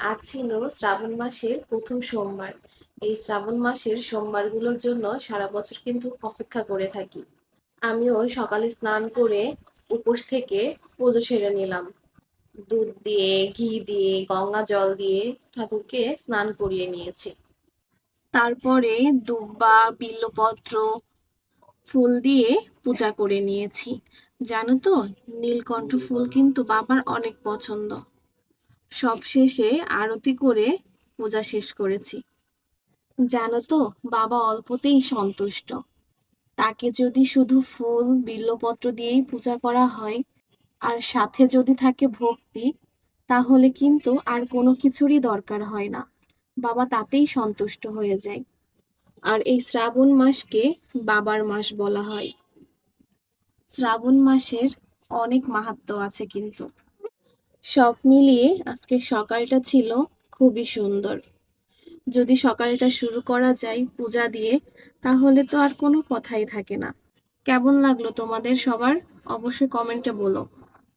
আজ ছিল শ্রাবণ মাসের প্রথম সোমবার। এই শ্রাবণ মাসের সোমবারগুলোর জন্য সারা বছর কিন্তু অপেক্ষা করে থাকি। আমিও সকালে স্নান করে উপোস থেকে পুজো সেরে নিলাম। দুধ দিয়ে, ঘি দিয়ে, গঙ্গা জল দিয়ে ঠাকুরকে স্নান করিয়ে নিয়েছি। তারপরে দুব্বা, বিল্বপত্র, ফুল দিয়ে পূজা করে নিয়েছি। জানো তো, নীলকণ্ঠ ফুল কিন্তু বাবার অনেক পছন্দ। সবশেষে আরতি করে পূজা শেষ করেছি। জানো তো, বাবা অল্পতেই সন্তুষ্ট। তাকে যদি শুধু ফুল বিল্বপত্র দিয়েই পূজা করা হয় আর সাথে যদি থাকে ভক্তি, তাহলে কিন্তু আর কোনো কিছুরই দরকার হয় না। বাবা তাতেই সন্তুষ্ট হয়ে যায়। আর এই শ্রাবণ মাসকে বাবার মাস বলা হয়। শ্রাবণ মাসের অনেক মাহাত্ম্য আছে কিন্তু। সব মিলিয়ে আজকে সকালটা ছিল খুবই সুন্দর। যদি সকালটা শুরু করা যায় পূজা দিয়ে, তাহলে তো আর কোনো কথাই থাকে না। কেমন লাগলো তোমাদের সবার? অবশ্যই কমেন্টে বলো।